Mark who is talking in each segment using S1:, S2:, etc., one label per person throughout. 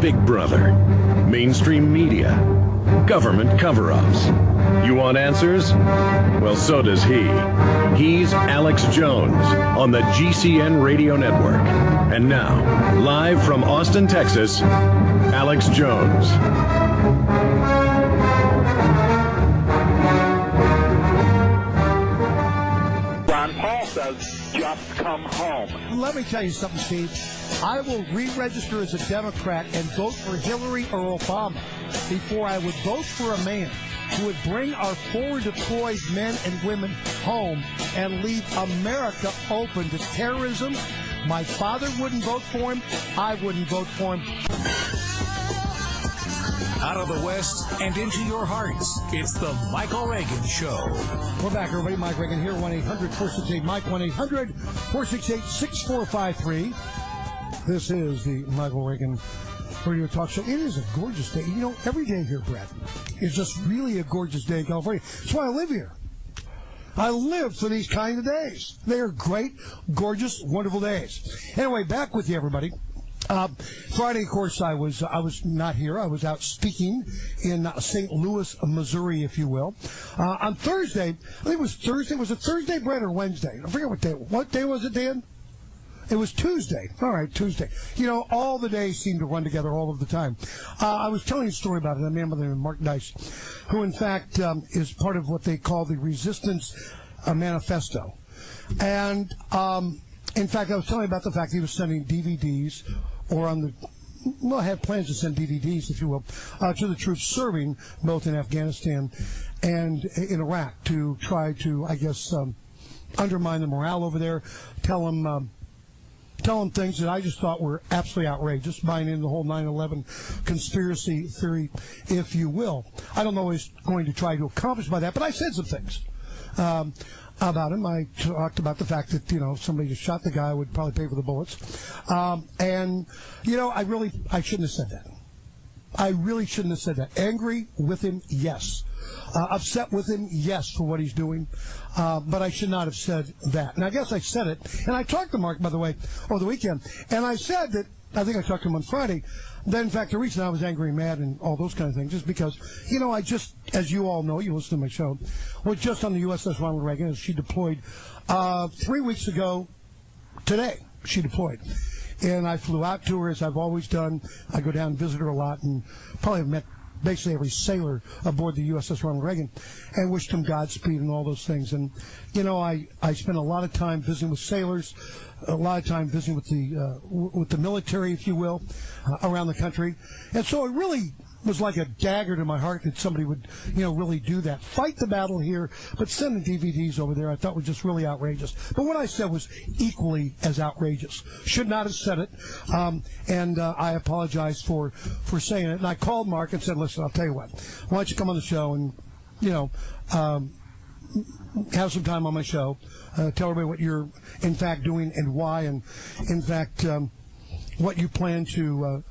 S1: Big Brother, mainstream media, government cover-ups. You want answers? Well, so does he. He's Alex Jones on the GCN Radio Network. And now, live from Austin, Texas, Alex Jones.
S2: Ron Paul says, just come home.
S3: Let me tell you something, Steve. I will re-register as a Democrat and vote for Hillary or Obama before I would vote for a man who would bring our forward deployed men and women home and leave America open to terrorism. My father wouldn't vote for him. I wouldn't vote for him.
S4: Out of the West and into your hearts, it's the Michael Reagan Show.
S3: We're back, everybody. Mike Reagan here, 1-800-468-MIKE, 1-800-468-6453. This is the Michael Reagan Radio Talk Show. It is a gorgeous day. You know, every day here, Brad, is just really a gorgeous day in California. That's why I live here. I live for these kind of days. They are great, gorgeous, wonderful days. Anyway, back with you, everybody. Friday, of course, I was not here. I was out speaking in St. Louis, Missouri, if you will. On Thursday, I think it was Thursday. Was it Thursday, Brad, or Wednesday? I forget what day. What day was it, Dan? It was Tuesday. All right, Tuesday. You know, all the days seem to run together all of the time. I was telling a story about it. A man by the name of Mark Dice, who, in fact, is part of what they call the Resistance Manifesto. And, in fact, I was telling about the fact he was sending DVDs had plans to send DVDs, if you will, to the troops serving both in Afghanistan and in Iraq to try to, I guess, undermine the morale over there, tell them things that I just thought were absolutely outrageous, buying into the whole 9/11 conspiracy theory, if you will. I don't know what he's going to try to accomplish by that, but I said some things about him. I talked about the fact that, you know, if somebody just shot the guy, would probably pay for the bullets. And, you know, I shouldn't have said that. I really shouldn't have said that. Angry with him, yes. Upset with him, yes, for what he's doing. But I should not have said that. And I guess I said it. And I talked to Mark, by the way, over the weekend. And I said that, I think I talked to him on Friday, that, in fact, the reason I was angry and mad and all those kind of things is because, you know, I just, as you all know, you listen to my show, was just on the USS Ronald Reagan as she deployed 3 weeks ago today. She deployed. And I flew out to her, as I've always done. I go down and visit her a lot and probably have met basically every sailor aboard the USS Ronald Reagan and wished him Godspeed and all those things. And, you know, I spent a lot of time visiting with sailors, a lot of time visiting with the military, if you will, around the country. And so it really was like a dagger to my heart that somebody would, you know, really do that. Fight the battle here, but send the DVDs over there I thought was just really outrageous. But what I said was equally as outrageous. Should not have said it, and I apologize for saying it. And I called Mark and said, listen, I'll tell you what. Why don't you come on the show and, you know, have some time on my show, tell everybody what you're, in fact, doing and why, and, in fact, what you plan to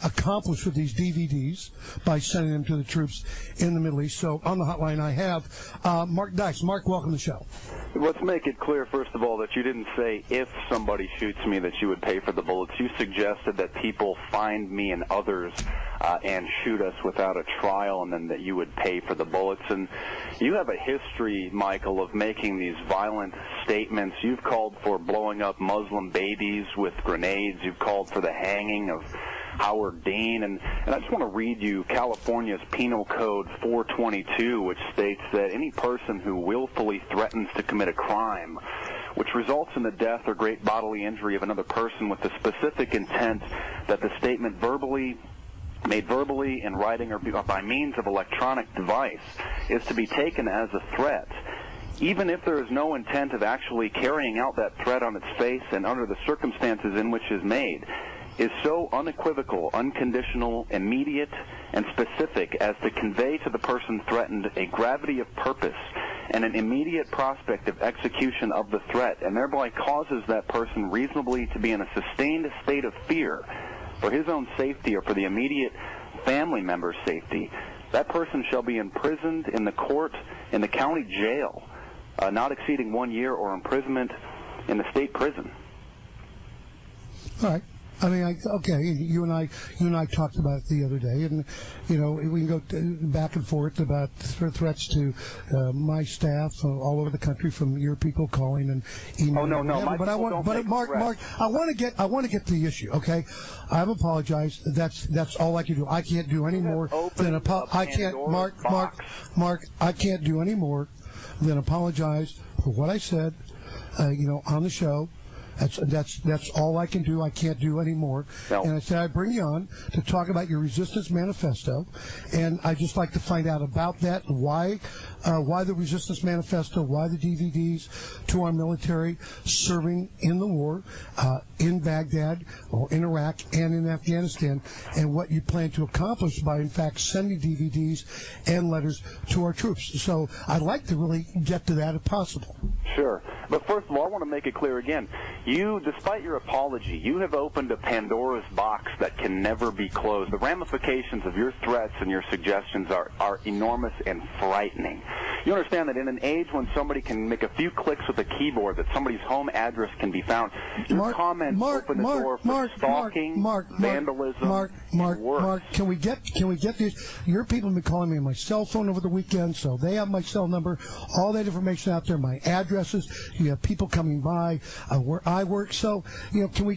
S3: accomplish with these DVDs by sending them to the troops in the Middle East. So on the hotline I have Mark Dice. Mark, welcome to the show.
S2: Let's make it clear, first of all, that you didn't say if somebody shoots me that you would pay for the bullets. You suggested that people find me and others and shoot us without a trial, and then that you would pay for the bullets. And you have a history, Michael, of making these violent statements. You've called for blowing up Muslim babies with grenades. You've called for the hanging of Howard Dean, and I just want to read you California's Penal Code 422, which states that any person who willfully threatens to commit a crime which results in the death or great bodily injury of another person with the specific intent that the statement made verbally, in writing, or by means of electronic device is to be taken as a threat, even if there is no intent of actually carrying out that threat on its face and under the circumstances in which it is made, is so unequivocal, unconditional, immediate, and specific as to convey to the person threatened a gravity of purpose and an immediate prospect of execution of the threat, and thereby causes that person reasonably to be in a sustained state of fear for his own safety or for the immediate family member's safety, that person shall be imprisoned in the court in the county jail, not exceeding 1 year, or imprisonment in the state prison.
S3: All right. I mean, okay, you and I talked about it the other day, and we can go back and forth about threats to my staff all over the country from your people calling and emailing.
S2: Oh no,
S3: but Mark, I want to get to the issue. Okay, I've apologized. That's all I can do. I can't do any more than Mark. I can't do any more than apologize for what I said, on the show. That's all I can do. I can't do any more. No. And I said I'd bring you on to talk about your resistance manifesto, and I'd just like to find out about that, why the resistance manifesto, why the DVDs to our military serving in the war, in Baghdad or in Iraq and in Afghanistan, and what you plan to accomplish by, in fact, sending DVDs and letters to our troops. So I'd like to really get to that if possible.
S2: Sure. But first of all, I want to make it clear again. You, despite your apology, you have opened a Pandora's box that can never be closed. The ramifications of your threats and your suggestions are enormous and frightening. You understand that in an age when somebody can make a few clicks with a keyboard, that somebody's home address can be found, your comments open the door for stalking, vandalism, and worse.
S3: Mark, can we get these? Your people have been calling me on my cell phone over the weekend, so they have my cell number, all that information out there, my addresses. You have people coming by where I work. So, can we,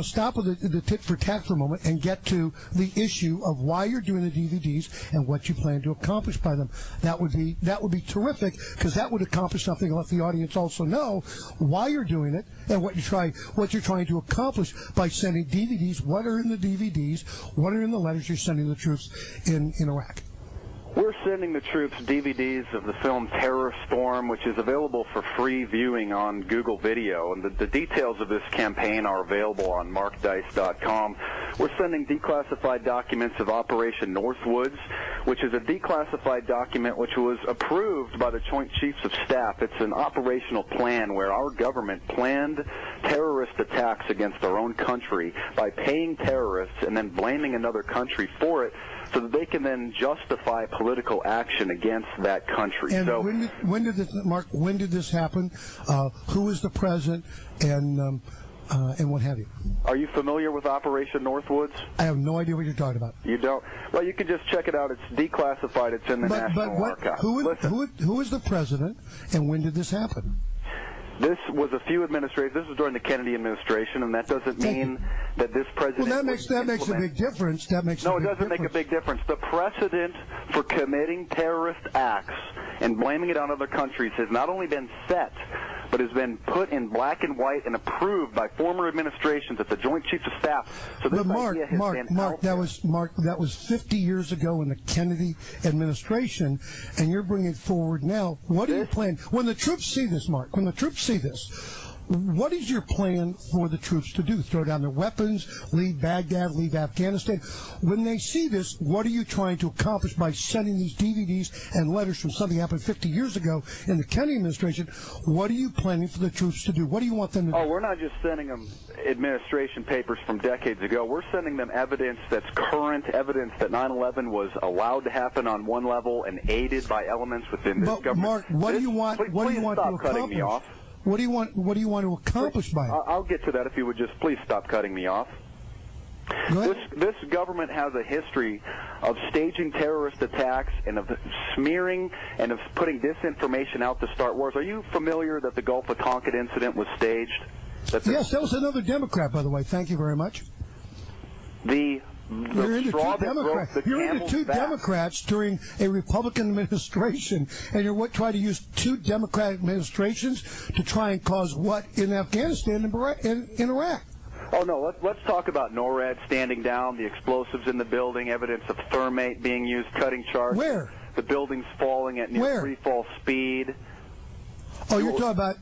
S3: stop with the tit for tat for a moment and get to the issue of why you're doing the DVDs and what you plan to accomplish by them? That would be terrific, because that would accomplish something. Let the audience also know why you're doing it and what you're trying to accomplish by sending DVDs. What are in the DVDs? What are in the letters you're sending the troops in Iraq?
S2: We're sending the troops DVDs of the film Terror Storm, which is available for free viewing on Google Video. And the details of this campaign are available on markdice.com. We're sending declassified documents of Operation Northwoods, which is a declassified document which was approved by the Joint Chiefs of Staff. It's an operational plan where our government planned terrorist attacks against our own country by paying terrorists and then blaming another country for it, so that they can then justify political action against that country.
S3: And so, when did this, Mark? When did this happen? Who was the president, and what have you?
S2: Are you familiar with Operation Northwoods?
S3: I have no idea what you're talking about.
S2: You don't? Well, you can just check it out. It's declassified. It's in the National Archives.
S3: Who was the president, and when did this happen?
S2: This was a few administrations. This was during the Kennedy administration, and that doesn't mean that this president.
S3: Well, that makes a big difference.
S2: No, it doesn't make a big difference. The precedent for committing terrorist acts and blaming it on other countries has not only been set, but has been put in black and white and approved by former administrations at the Joint Chiefs of Staff. So this idea has been out there.
S3: That was 50 years ago in the Kennedy administration, and you're bringing it forward now. What do you plan when the troops see this, Mark? When the troops see this, what is your plan for the troops to do? Throw down their weapons, leave Baghdad, leave Afghanistan? When they see this, what are you trying to accomplish by sending these DVDs and letters from something that happened 50 years ago in the Kennedy administration? What are you planning for the troops to do? What do you want them to do?
S2: Oh, we're not just sending them administration papers from decades ago. We're sending them evidence that's current, evidence that 9/11 was allowed to happen on one level and aided by elements within this government.
S3: Mark, what do you want? What do you want to accomplish?
S2: Cutting me off.
S3: What do you want to accomplish by it?
S2: I'll get to that if you would just please stop cutting me off. This government has a history of staging terrorist attacks and of smearing and of putting disinformation out to start wars. Are you familiar that the Gulf of Tonkin incident was staged?
S3: Yes, that was another Democrat, by the way. Thank you very much. You're into two Democrats during a Republican administration, and you're trying to use two Democratic administrations to try and cause what in Afghanistan and in Iraq?
S2: Oh, no, let's talk about NORAD standing down, the explosives in the building, evidence of thermate being used, cutting charges.
S3: Where?
S2: The buildings falling at near free fall speed.
S3: Oh, you're talking about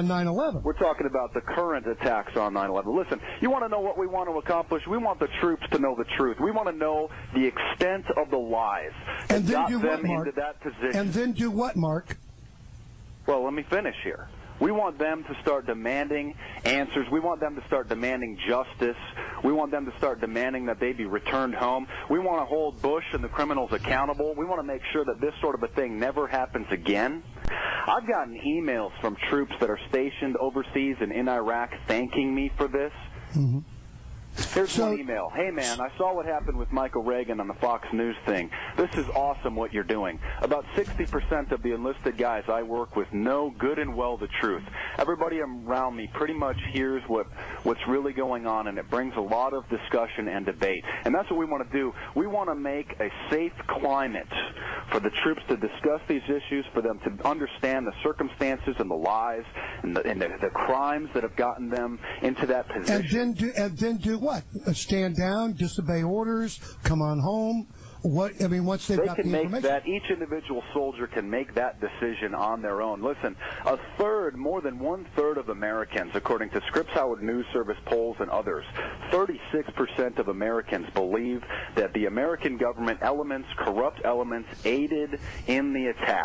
S3: 9/11.
S2: We're talking about the current attacks on 9/11. Listen, you want to know what we want to accomplish? We want the troops to know the truth. We want to know the extent of the lies
S3: and then
S2: got
S3: do
S2: them
S3: what, Mark?
S2: into that position.
S3: And then do what, Mark?
S2: Well, let me finish here. We want them to start demanding answers. We want them to start demanding justice. We want them to start demanding that they be returned home. We want to hold Bush and the criminals accountable. We want to make sure that this sort of a thing never happens again. I've gotten emails from troops that are stationed overseas and in Iraq thanking me for this.
S3: Mm-hmm.
S2: Here's one email. Hey, man, I saw what happened with Michael Reagan on the Fox News thing. This is awesome what you're doing. About 60% of the enlisted guys I work with know good and well the truth. Everybody around me pretty much hears what's really going on, and it brings a lot of discussion and debate. And that's what we want to do. We want to make a safe climate for the troops to discuss these issues, for them to understand the circumstances and the lies and the crimes that have gotten them into that position.
S3: And then do what? Stand down, disobey orders, come on home. What I mean, once they've got the information,
S2: that each individual soldier can make that decision on their own. Listen, more than 1/3 of Americans, according to Scripps Howard News Service polls and others, 36% of Americans believe that the American government corrupt elements, aided in the attack.